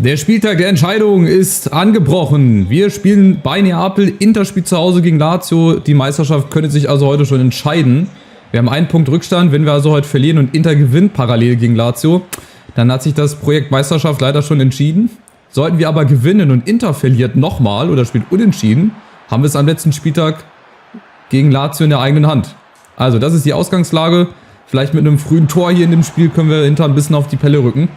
Der Spieltag der Entscheidung ist angebrochen. Wir spielen bei Neapel, Inter spielt zu Hause gegen Lazio. Die Meisterschaft könnte sich also heute schon entscheiden. Wir haben einen Punkt Rückstand. Wenn wir also heute verlieren und Inter gewinnt parallel gegen Lazio, dann hat sich das Projekt Meisterschaft leider schon entschieden. Sollten wir aber gewinnen und Inter verliert nochmal oder spielt unentschieden, haben wir es am letzten Spieltag gegen Lazio in der eigenen Hand. Also das ist die Ausgangslage. Vielleicht mit einem frühen Tor hier in dem Spiel können wir Inter ein bisschen auf die Pelle rücken.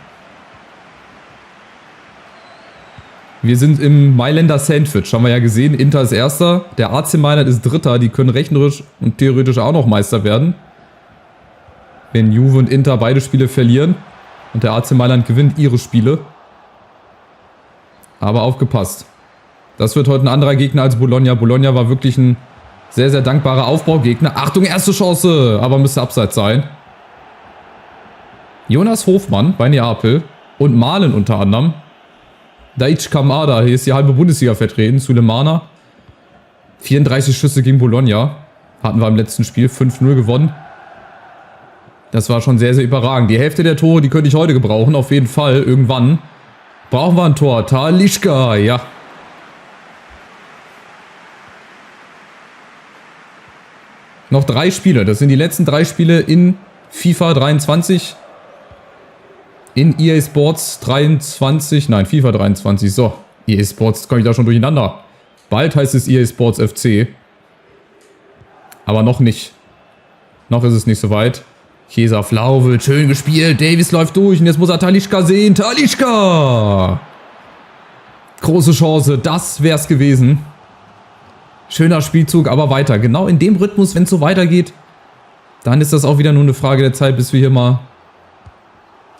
Wir sind im Mailänder Sandwich, haben wir ja gesehen. Inter ist Erster, der AC Mailand ist Dritter. Die können rechnerisch und theoretisch auch noch Meister werden. Wenn Juve und Inter beide Spiele verlieren und der AC Mailand gewinnt ihre Spiele. Aber aufgepasst. Das wird heute ein anderer Gegner als Bologna. Bologna war wirklich ein sehr, sehr dankbarer Aufbaugegner. Achtung, erste Chance, aber müsste abseits sein. Jonas Hofmann bei Neapel und Malen unter anderem. Daichi Kamada, hier ist die halbe Bundesliga vertreten. Sulemana. 34 Schüsse gegen Bologna. Hatten wir im letzten Spiel 5-0 gewonnen. Das war schon sehr, sehr überragend. Die Hälfte der Tore, die könnte ich heute gebrauchen. Auf jeden Fall, irgendwann. Brauchen wir ein Tor. Talisca, ja. Noch 3 Spiele. Das sind die letzten 3 Spiele in FIFA 23. In EA Sports 23, nein, FIFA 23, so. EA Sports, komme ich da schon durcheinander. Bald heißt es EA Sports FC. Aber noch nicht. Noch ist es nicht so weit. Chiesa, Vlahovic, schön gespielt. Davies läuft durch und jetzt muss er Talisca sehen. Talisca! Große Chance, das wär's gewesen. Schöner Spielzug, aber weiter. Genau in dem Rhythmus, wenn es so weitergeht, dann ist das auch wieder nur eine Frage der Zeit, bis wir hier mal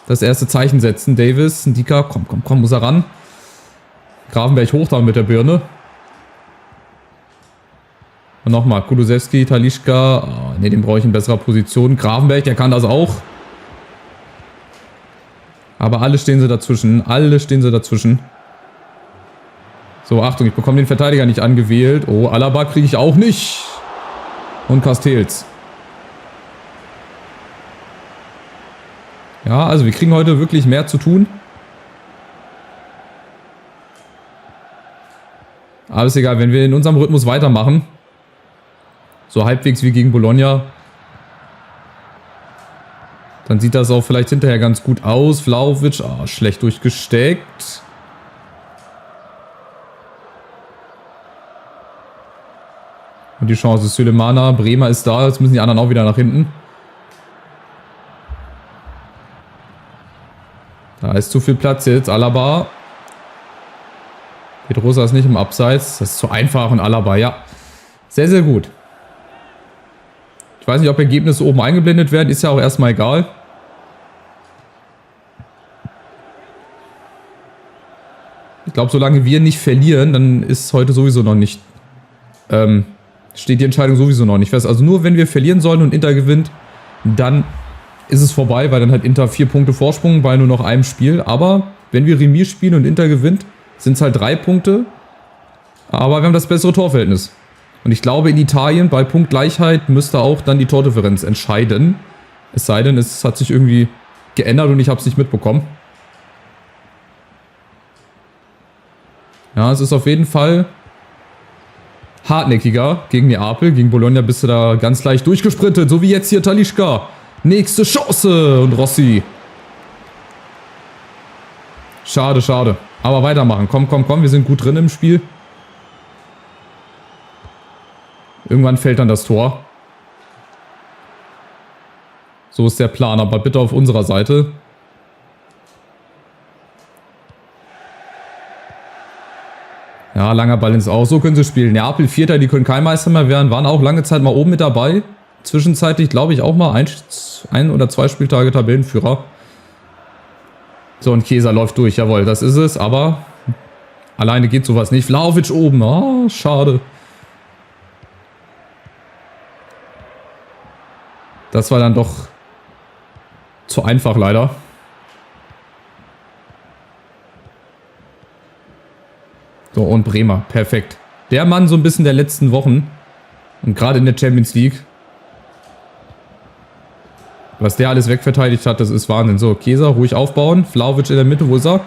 das erste Zeichen setzen. Davis, Ndika, komm, muss er ran. Gravenberch hoch da mit der Birne. Und nochmal, Kulusewski, Talisca. Oh, ne, den brauche ich in besserer Position. Gravenberch, der kann das auch. Aber alle stehen sie dazwischen. Alle stehen sie dazwischen. So, Achtung, ich bekomme den Verteidiger nicht angewählt. Oh, Alaba kriege ich auch nicht. Und Castells. Ja, also wir kriegen heute wirklich mehr zu tun. Aber ist egal, wenn wir in unserem Rhythmus weitermachen. So halbwegs wie gegen Bologna. Dann sieht das auch vielleicht hinterher ganz gut aus. Vlahovic, schlecht durchgesteckt. Und die Chance ist Sulemana. Bremer ist da, jetzt müssen die anderen auch wieder nach hinten. Da ist zu viel Platz jetzt. Alaba. Pedrosa ist nicht im Abseits. Das ist zu einfach und Alaba, ja. Sehr, sehr gut. Ich weiß nicht, ob Ergebnisse oben eingeblendet werden. Ist ja auch erstmal egal. Ich glaube, solange wir nicht verlieren, dann ist heute sowieso noch nicht... steht die Entscheidung sowieso noch nicht fest. Also nur wenn wir verlieren sollen und Inter gewinnt, dann ist es vorbei, weil dann hat Inter 4 Punkte Vorsprung bei nur noch einem Spiel. Aber wenn wir Remis spielen und Inter gewinnt, sind es halt 3 Punkte. Aber wir haben das bessere Torverhältnis. Und ich glaube, in Italien bei Punktgleichheit müsste auch dann die Tordifferenz entscheiden. Es sei denn, es hat sich irgendwie geändert und ich habe es nicht mitbekommen. Ja, es ist auf jeden Fall hartnäckiger gegen Neapel. Gegen Bologna bist du da ganz leicht durchgesprintet. So wie jetzt hier Talisca. Nächste Chance. Und Rossi. Schade, schade. Aber weitermachen. Komm. Wir sind gut drin im Spiel. Irgendwann fällt dann das Tor. So ist der Plan. Aber bitte auf unserer Seite. Ja, langer Ball ins Aus. So können sie spielen. Neapel Vierter, die können kein Meister mehr werden. Waren auch lange Zeit mal oben mit dabei. Zwischenzeitlich, glaube ich, auch mal ein oder 2 Spieltage Tabellenführer. So, und Chiesa läuft durch. Jawohl, das ist es. Aber alleine geht sowas nicht. Vlahovic oben. Oh, schade. Das war dann doch zu einfach, leider. So, und Bremer. Perfekt. Der Mann so ein bisschen der letzten Wochen. Und gerade in der Champions League. Was der alles wegverteidigt hat, das ist Wahnsinn. So, Chiesa, ruhig aufbauen. Vlahovic in der Mitte, wo ist er?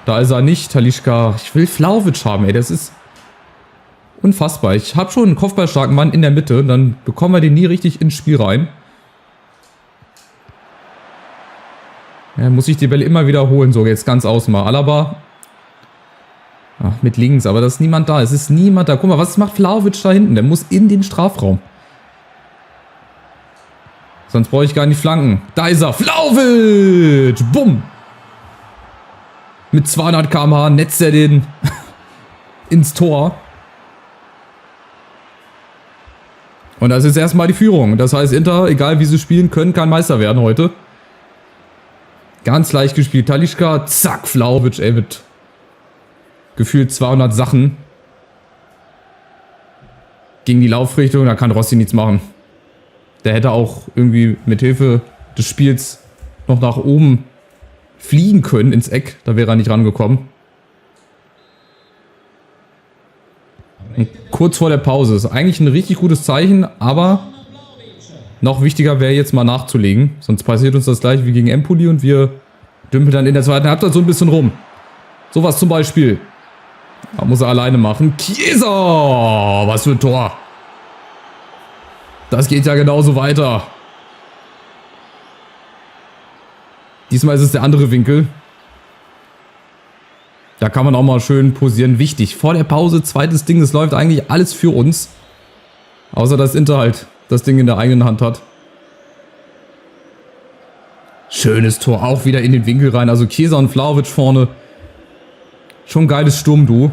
Da ist er nicht, Talisca. Ich will Vlahovic haben, ey. Das ist unfassbar. Ich habe schon einen kopfballstarken Mann in der Mitte. Dann bekommen wir den nie richtig ins Spiel rein. Ja, muss ich die Bälle immer wiederholen. So, jetzt ganz außen mal. Alaba. Ach, mit links. Aber da ist niemand da. Es ist niemand da. Guck mal, was macht Vlahovic da hinten? Der muss in den Strafraum. Sonst brauche ich gar nicht flanken. Da ist er. Vlahovic. Bumm. Mit 200 km/h netzt er den ins Tor. Und das ist erstmal die Führung. Das heißt, Inter, egal wie sie spielen, können kein Meister werden heute. Ganz leicht gespielt. Talisca, zack, Vlahovic, ey, mit gefühlt 200 Sachen. Gegen die Laufrichtung, da kann Rossi nichts machen. Der hätte auch irgendwie mit Hilfe des Spiels noch nach oben fliegen können ins Eck. Da wäre er nicht rangekommen. Und kurz vor der Pause. Ist eigentlich ein richtig gutes Zeichen, aber noch wichtiger wäre jetzt mal nachzulegen. Sonst passiert uns das gleich wie gegen Empoli und wir dümpeln dann in der zweiten Halbzeit so ein bisschen rum. Sowas zum Beispiel. Da muss er alleine machen. Chiesa! Was für ein Tor. Das geht ja genauso weiter. Diesmal ist es der andere Winkel. Da kann man auch mal schön posieren. Wichtig. Vor der Pause, zweites Ding. Es läuft eigentlich alles für uns. Außer dass Inter halt das Ding in der eigenen Hand hat. Schönes Tor. Auch wieder in den Winkel rein. Also Chiesa und Vlahovic vorne. Schon ein geiles Sturmduo.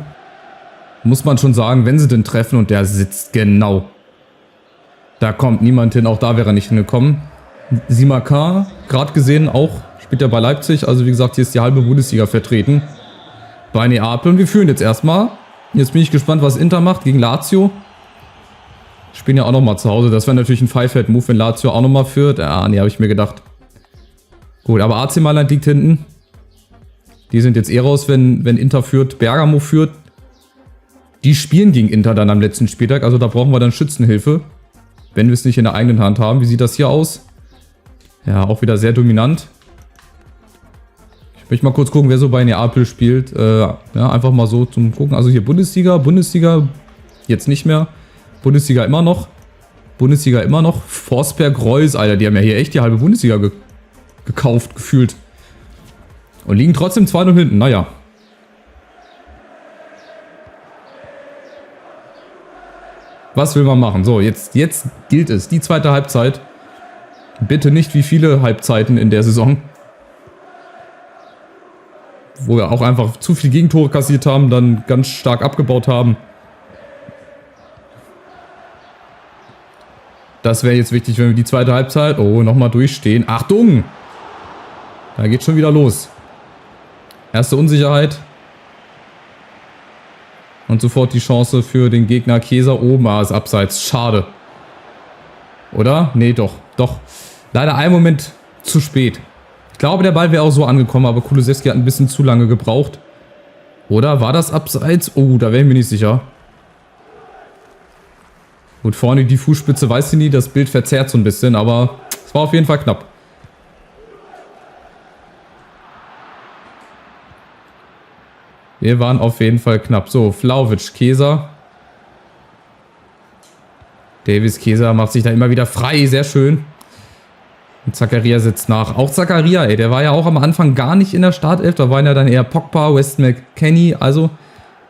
Muss man schon sagen, wenn sie den treffen. Und der sitzt genau. Da kommt niemand hin. Auch da wäre er nicht hingekommen. Simakan, gerade gesehen, auch spielt ja bei Leipzig. Also wie gesagt, hier ist die halbe Bundesliga vertreten. Bei Neapel. Und wir führen jetzt erstmal. Jetzt bin ich gespannt, was Inter macht gegen Lazio. Spielen ja auch nochmal zu Hause. Das wäre natürlich ein Five-Head-Move, wenn Lazio auch nochmal führt. Ja, nee, habe ich mir gedacht. Gut, aber AC Mailand liegt hinten. Die sind jetzt eh raus, wenn Inter führt. Bergamo führt. Die spielen gegen Inter dann am letzten Spieltag. Also da brauchen wir dann Schützenhilfe. Wenn wir es nicht in der eigenen Hand haben. Wie sieht das hier aus? Ja, auch wieder sehr dominant. Ich möchte mal kurz gucken, wer so bei Neapel spielt. Ja, einfach mal so zum Gucken. Also hier Bundesliga jetzt nicht mehr. Bundesliga immer noch. Forsberg, Reus, Alter, die haben ja hier echt die halbe Bundesliga gekauft, gefühlt. Und liegen trotzdem 2-0 hinten, naja. Was will man machen? So, jetzt gilt es. Die zweite Halbzeit. Bitte nicht wie viele Halbzeiten in der Saison. Wo wir auch einfach zu viele Gegentore kassiert haben, dann ganz stark abgebaut haben. Das wäre jetzt wichtig, wenn wir die zweite Halbzeit... Oh, nochmal durchstehen. Achtung! Da geht schon wieder los. Erste Unsicherheit. Und sofort die Chance für den Gegner. Chiesa oben, ist abseits. Schade. Oder? Nee, doch. Leider einen Moment zu spät. Ich glaube, der Ball wäre auch so angekommen, aber Kulusewski hat ein bisschen zu lange gebraucht. Oder war das abseits? Oh, da wäre ich mir nicht sicher. Gut, vorne die Fußspitze, weiß ich nie. Das Bild verzerrt so ein bisschen, aber es war auf jeden Fall knapp. Wir waren auf jeden Fall knapp. So, Vlahovic, Chiesa. Davis, Chiesa macht sich da immer wieder frei. Sehr schön. Und Zakaria sitzt nach. Auch Zakaria, ey, der war ja auch am Anfang gar nicht in der Startelf. Da waren ja dann eher Pogba, Weston McKennie. Also,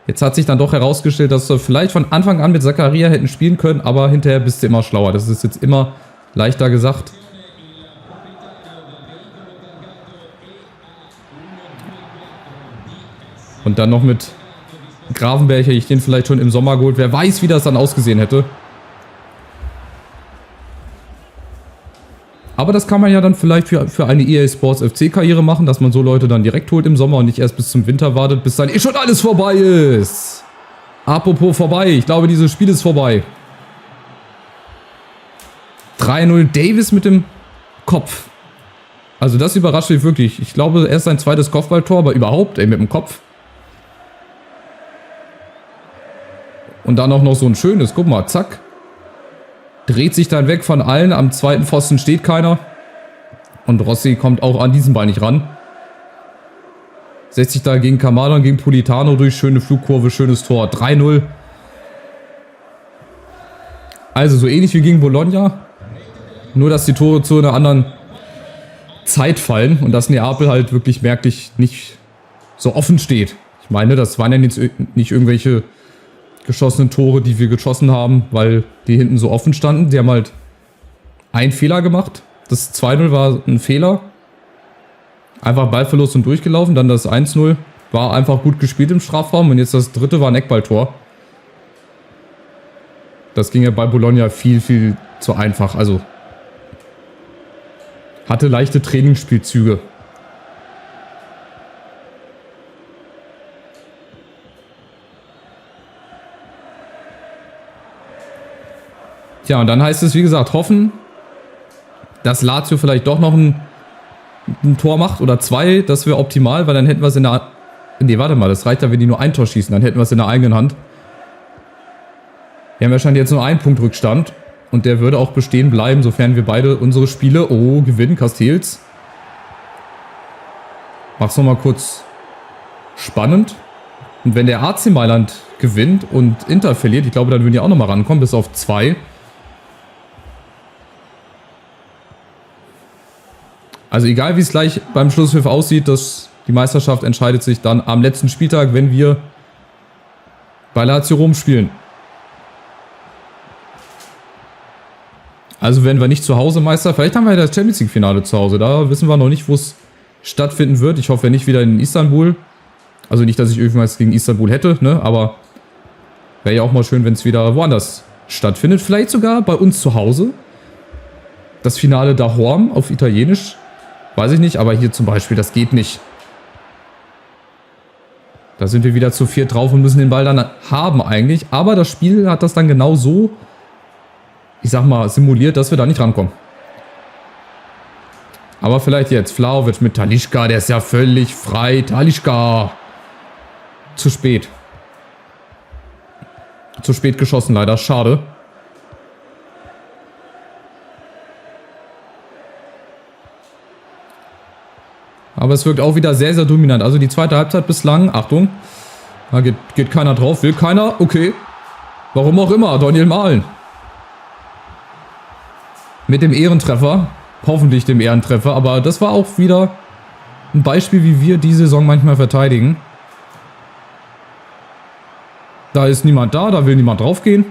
jetzt hat sich dann doch herausgestellt, dass wir vielleicht von Anfang an mit Zakaria hätten spielen können. Aber hinterher bist du immer schlauer. Das ist jetzt immer leichter gesagt. Und dann noch mit Gravenberg hätte ich den vielleicht schon im Sommer geholt. Wer weiß, wie das dann ausgesehen hätte. Aber das kann man ja dann vielleicht für eine EA Sports FC-Karriere machen, dass man so Leute dann direkt holt im Sommer und nicht erst bis zum Winter wartet, bis dann schon alles vorbei ist. Apropos vorbei, ich glaube, dieses Spiel ist vorbei. 3-0 Davis mit dem Kopf. Also das überrascht mich wirklich. Ich glaube, erst sein zweites Kopfballtor, aber überhaupt, ey, mit dem Kopf. Und dann auch noch so ein schönes, guck mal, zack. Dreht sich dann weg von allen, am zweiten Pfosten steht keiner. Und Rossi kommt auch an diesen Ball nicht ran. setzt sich da gegen Kamada und gegen Politano durch. Schöne Flugkurve, schönes Tor. 3-0. Also so ähnlich wie gegen Bologna. Nur, dass die Tore zu einer anderen Zeit fallen und dass Neapel halt wirklich merklich nicht so offen steht. Ich meine, das waren ja nicht irgendwelche geschossenen Tore, die wir geschossen haben, weil die hinten so offen standen. Die haben halt einen Fehler gemacht. Das 2-0 war ein Fehler. Einfach Ballverlust und durchgelaufen. Dann das 1-0 war einfach gut gespielt im Strafraum. Und jetzt das dritte war ein Eckballtor. Das ging ja bei Bologna viel, viel zu einfach. Also hatte leichte Trainingsspielzüge. Tja, und dann heißt es, wie gesagt, hoffen, dass Lazio vielleicht doch noch ein Tor macht oder 2. Das wäre optimal, weil dann hätten wir es in der... Nee, warte mal, das reicht ja, wenn die nur ein Tor schießen. Dann hätten wir es in der eigenen Hand. Wir haben ja schon jetzt nur einen Punkt Rückstand. Und der würde auch bestehen bleiben, sofern wir beide unsere Spiele... Oh, gewinnen, Castells. Mach's nochmal kurz spannend. Und wenn der AC Mailand gewinnt und Inter verliert, ich glaube, dann würden die auch nochmal rankommen, bis auf 2. Also egal, wie es gleich beim Schlusspfiff aussieht, die Meisterschaft entscheidet sich dann am letzten Spieltag, wenn wir bei Lazio Rom spielen. Also werden wir nicht zu Hause Meister. Vielleicht haben wir ja das Champions League Finale zu Hause. Da wissen wir noch nicht, wo es stattfinden wird. Ich hoffe ja nicht wieder in Istanbul. Also nicht, dass ich irgendwas gegen Istanbul hätte, ne? Aber wäre ja auch mal schön, wenn es wieder woanders stattfindet. Vielleicht sogar bei uns zu Hause. Das Finale da Horm auf Italienisch. Weiß ich nicht, aber hier zum Beispiel, das geht nicht. Da sind wir wieder zu 4 drauf und müssen den Ball dann haben eigentlich. Aber das Spiel hat das dann genau so, ich sag mal, simuliert, dass wir da nicht rankommen. Aber vielleicht jetzt. Vlahovic mit Talisca, der ist ja völlig frei. Talisca. Zu spät. Zu spät geschossen leider. Schade. Aber es wirkt auch wieder sehr, sehr dominant. Also die zweite Halbzeit bislang. Achtung. Da geht keiner drauf. Will keiner. Okay. Warum auch immer. Daniel Mahlen. Mit dem Ehrentreffer. Hoffentlich dem Ehrentreffer. Aber das war auch wieder ein Beispiel, wie wir die Saison manchmal verteidigen. Da ist niemand da. Da will niemand draufgehen.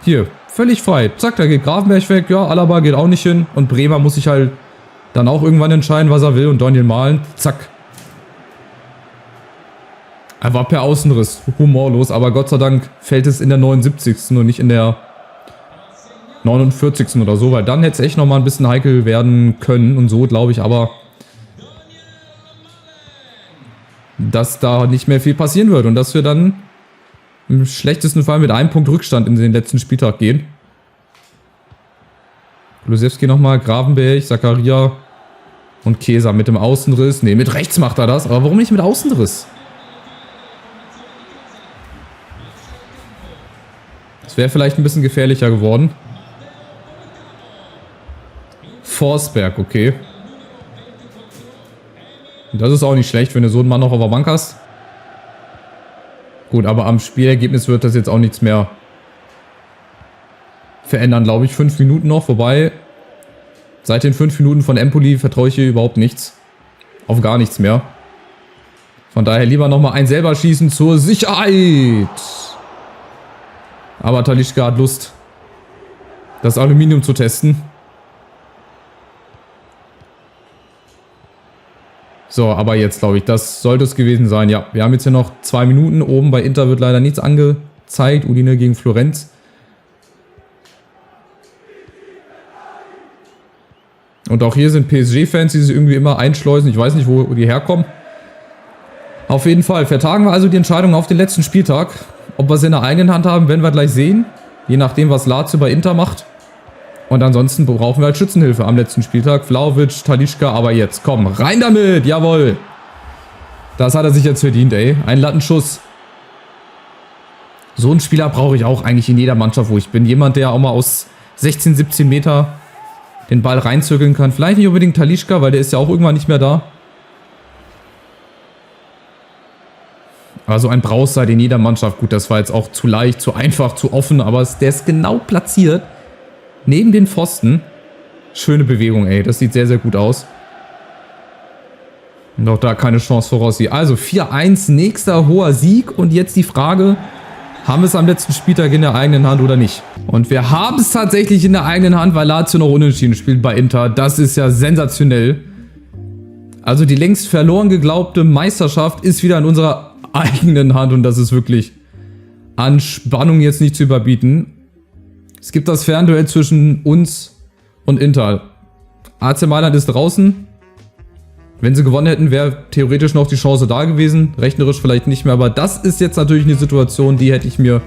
Hier. Völlig frei. Zack, da geht Grafenberg weg. Ja, Alaba geht auch nicht hin. Und Bremer muss sich halt dann auch irgendwann entscheiden, was er will. Und Daniel Mahlen, zack. Er war per Außenriss humorlos, aber Gott sei Dank fällt es in der 79. und nicht in der 49. oder so, weil dann hätte es echt nochmal ein bisschen heikel werden können. Und so glaube ich aber, dass da nicht mehr viel passieren wird. Und dass wir dann im schlechtesten Fall mit einem Punkt Rückstand in den letzten Spieltag gehen. Kulusewski nochmal, Gravenberg, Zakaria und Chiesa mit dem Außenriss. Ne, mit rechts macht er das. Aber warum nicht mit Außenriss? Das wäre vielleicht ein bisschen gefährlicher geworden. Forsberg, okay. Das ist auch nicht schlecht, wenn du so einen Mann noch auf der Bank hast. Gut, aber am Spielergebnis wird das jetzt auch nichts mehr verändern, glaube ich. 5 Minuten noch, wobei seit den 5 Minuten von Empoli vertraue ich hier überhaupt nichts. Auf gar nichts mehr. Von daher lieber nochmal ein selber schießen zur Sicherheit. Aber Talisca hat Lust, das Aluminium zu testen. So, aber jetzt glaube ich, das sollte es gewesen sein. Ja, wir haben jetzt hier noch 2 Minuten. Oben bei Inter wird leider nichts angezeigt. Udine gegen Florenz. Und auch hier sind PSG-Fans, die sich irgendwie immer einschleusen. Ich weiß nicht, wo die herkommen. Auf jeden Fall vertagen wir also die Entscheidung auf den letzten Spieltag. Ob wir es in der eigenen Hand haben, werden wir gleich sehen. Je nachdem, was Lazio bei Inter macht. Und ansonsten brauchen wir halt Schützenhilfe am letzten Spieltag. Vlahovic, Talisca, aber jetzt, komm, rein damit, jawohl. Das hat er sich jetzt verdient, ey. Ein Lattenschuss. So einen Spieler brauche ich auch eigentlich in jeder Mannschaft, wo ich bin. Jemand, der auch mal aus 16, 17 Meter den Ball reinzirkeln kann. Vielleicht nicht unbedingt Talisca, weil der ist ja auch irgendwann nicht mehr da. Aber so ein Brauchseit in jeder Mannschaft, gut, das war jetzt auch zu leicht, zu einfach, zu offen, aber der ist genau platziert. Neben den Pfosten. Schöne Bewegung, ey. Das sieht sehr, sehr gut aus. Und auch da keine Chance voraussehen. Also 4-1, nächster hoher Sieg. Und jetzt die Frage, haben wir es am letzten Spieltag in der eigenen Hand oder nicht? Und wir haben es tatsächlich in der eigenen Hand, weil Lazio noch unentschieden spielt bei Inter. Das ist ja sensationell. Also die längst verloren geglaubte Meisterschaft ist wieder in unserer eigenen Hand. Und das ist wirklich an Spannung jetzt nicht zu überbieten. Es gibt das Fernduell zwischen uns und Inter. AC Mailand ist draußen. Wenn sie gewonnen hätten, wäre theoretisch noch die Chance da gewesen. Rechnerisch vielleicht nicht mehr, aber das ist jetzt natürlich eine Situation, die hätte ich mir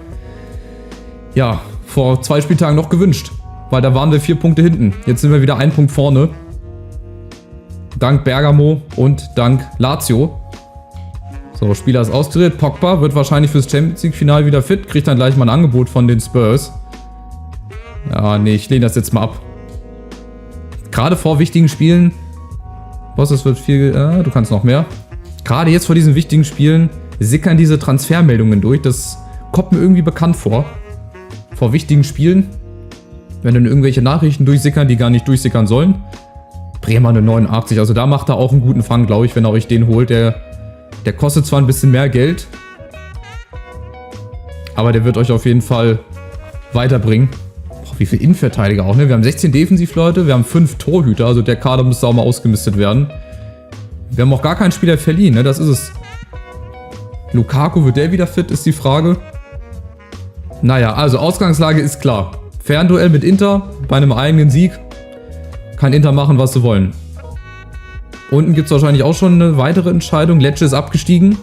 ja vor 2 Spieltagen noch gewünscht. Weil da waren wir 4 Punkte hinten. Jetzt sind wir wieder 1 Punkt vorne. Dank Bergamo und dank Lazio. So, Spieler ist austritt. Pogba wird wahrscheinlich fürs Champions League Final wieder fit. Kriegt dann gleich mal ein Angebot von den Spurs. Ja, nee, ich lehne das jetzt mal ab. Gerade vor wichtigen Spielen. Boss, das wird viel. Du kannst noch mehr. Gerade jetzt vor diesen wichtigen Spielen sickern diese Transfermeldungen durch. Das kommt mir irgendwie bekannt vor. Vor wichtigen Spielen. Wenn dann irgendwelche Nachrichten durchsickern, die gar nicht durchsickern sollen. Bremer eine 89. Also da macht er auch einen guten Fang, glaube ich, wenn er euch den holt. Der kostet zwar ein bisschen mehr Geld. Aber der wird euch auf jeden Fall weiterbringen. Wie viele Innenverteidiger auch, ne? Wir haben 16 Defensivleute, wir haben 5 Torhüter, also der Kader müsste auch mal ausgemistet werden. Wir haben auch gar keinen Spieler verliehen, ne? Das ist es. Lukaku, wird der wieder fit, ist die Frage. Naja, also Ausgangslage ist klar. Fernduell mit Inter, bei einem eigenen Sieg. Kann Inter machen, was sie wollen. Unten gibt es wahrscheinlich auch schon eine weitere Entscheidung. Lecce ist abgestiegen.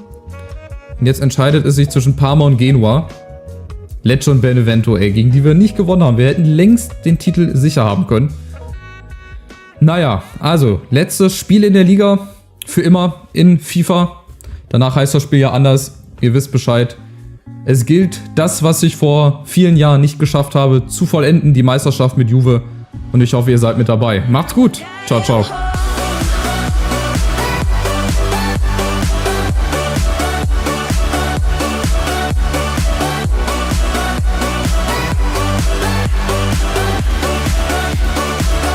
Und jetzt entscheidet es sich zwischen Parma und Genua. Lecce und Benevento, ey, gegen die wir nicht gewonnen haben. Wir hätten längst den Titel sicher haben können. Naja, also, letztes Spiel in der Liga. Für immer in FIFA. Danach heißt das Spiel ja anders. Ihr wisst Bescheid. Es gilt, das, was ich vor vielen Jahren nicht geschafft habe, zu vollenden. Die Meisterschaft mit Juve. Und ich hoffe, ihr seid mit dabei. Macht's gut. Ciao, ciao.